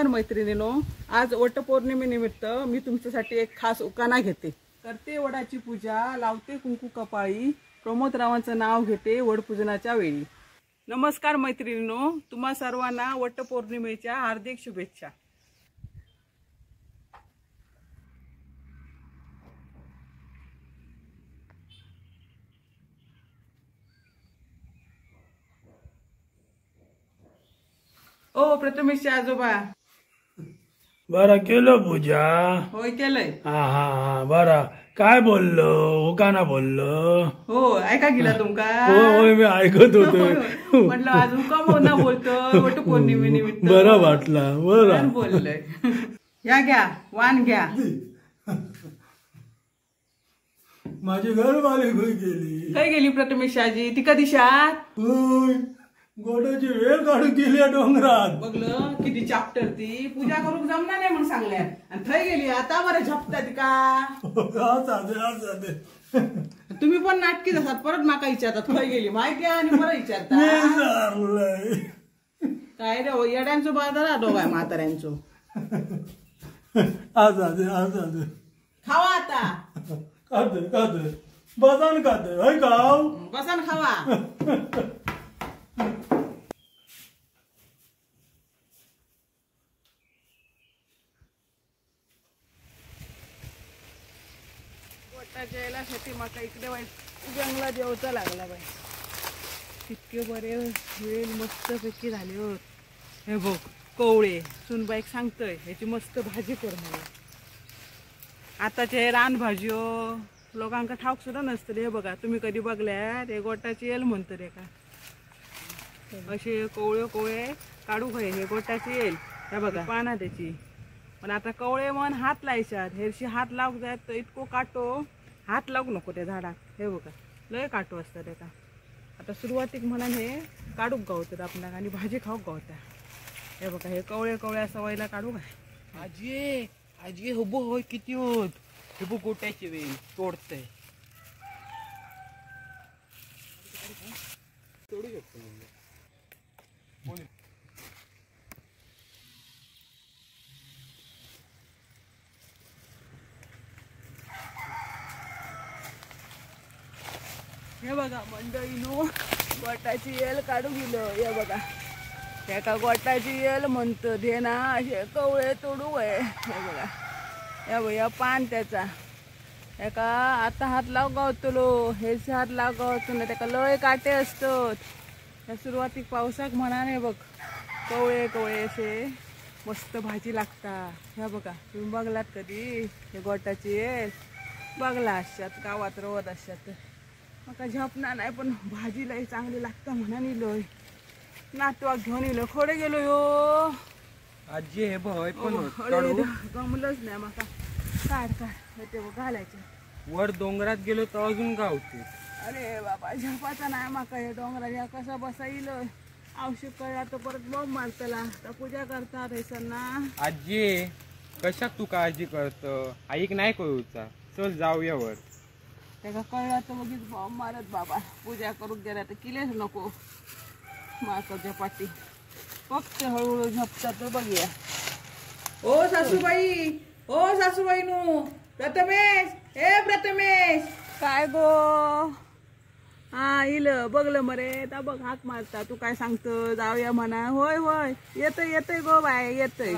नमस्कार मैत्रिणींनो, आज वटपौर्णिमेनिमित्त मी तुमच्यासाठी एक खास उकाना घेते. करते वडाची पूजा, लावते कुंकू कपाळी, प्रमोद रावांचं नाव घेते वडपूजनाच्या वेळी. नमस्कार मैत्रिणींनो, तुम्हा सर्वांना वटपौर्णिमेच्या हार्दिक शुभेच्छा. ओ प्रथमेश आजोबा, बरं केलं पूजा. होय केलंय. हा हा हा बरं. काय बोललो उकाना बोललो. हो ऐका गेला तुमका. होय मी ऐकत होतो. म्हटलं आज हुकाम ना बोलतो वटपौर्णिमेनिमित्त. बरं वाटला. बरं बोललंय. या घ्या वाण घ्या. माझी घरवाली गेली. काय गेली प्रथमेश आजी? ती कधी शात गोड्याची वेळ काढून गेली डोंगरात. बघलं किती चाप्टर ती. पूजा करून जमणार नाही म्हणून सांगल्यात आणि थंय गेली. आता बरं झपतात का? तुम्ही पण नाटकीच असतात. परत माका विचारतात थंय गेली माहिती आणि परत विचारता. काय रे येड्यांचो बाजार आलो बाय म्हाताऱ्यांचो. खावा आता. खाते बसान खाते होय गाव. बसान खावा. यायलासाठी माका इकडे जंगलात जेवचा लागला बाई. इतके बरे वेळ मस्त पैकी झाले होत. हे बघ कवळे सुनबाईक सांगतोय ह्याची मस्त भाजी कर म्हणून. आताचे रानभाज्यो लोकांका ठाऊक सुद्धा नसतं. हे बघा तुम्ही कधी बघल्यात हे गोटाची येल म्हणतो रे का. असे कवळे कवळे काढू खय. हे गोटाची येल हे बघा पाना त्याची. पण आता कवळे मन हात लायच्यात. हेरशी हात लावूक जायत तर इतको काटो. हात लागू नको त्या झाडात. हे बघा लय काटो असतात एका. आता सुरुवातीक म्हणून हे काढूक गावतात आपल्याला आणि भाजी खाऊक गावता. हे बघा हे कवळे कवळे असं वयला काढू काय. आजी आजी हो होय किती होत. हे बघ गोट्याची वेळ तोडतय. तोडू शकतो हे बघा मंडळीनो गोटाची येल काढू गेलो. हे बघा एका गोटाची येल म्हणतो ते ना असे कवळे तोडू आहे. हे बघा या बघा पान त्याचा एका आता हात लाव गावतलो. हेच हात लाव गावतो ना त्याका लय काटे असतात. या सुरुवातीक पावसाक म्हणाने बघ कवळे कवळे असे मस्त भाजी लागता. ह्या बघा तुम्ही बघलात कधी हे गोटाची येल? बघला असतात गावात रोवत असतात. मका झपणार नाही पण भाजीला चांगली लागता म्हणून इलोय. नातवाक घेऊन इलो खोडे गेलो यो. आजी हे बघ पण गमलंच नाही मका. काढ काढ ते घालायचे. वर डोंगरात गेलो तर अजून गावते. अरे बाबा झपाचा नाही माका हे डोंगराच्या कसा बसा इलोय. औषध कळला तर परत बॉम्ब मारतला तर पूजा करतात हैसना. आजी कशाक तू काळजी करत? ऐक नाही करूचा. चल जाऊया वर. त्याला कळला तर बघीच बॉम्ब मारत बाबा. पूजा करून गेला तर किलेच नको माकाच्या पाठी. फक्त हळूहळू झपता तर बघूया. ओ सासूबाई, ओ सासूबाई नो. प्रथमेश, हे प्रथमेश. काय गो? हा इल बघलं मरे ता बघ हाक मारता. तू काय सांगतो? जाऊया म्हणा. होय होय येतय येतय गो बाय येतय.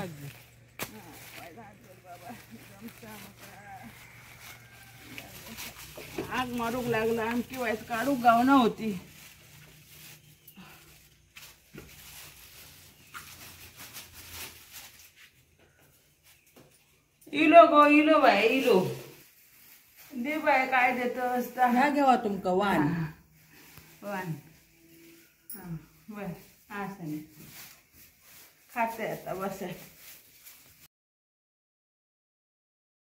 आग मारूक लागला आणि किंवा काढूक गावना होती. इलो गो इलो बाय इलो. दे बाय काय देत असता. ह्या घेवा तुमका वाण. वाण बर असं खाते आता बस.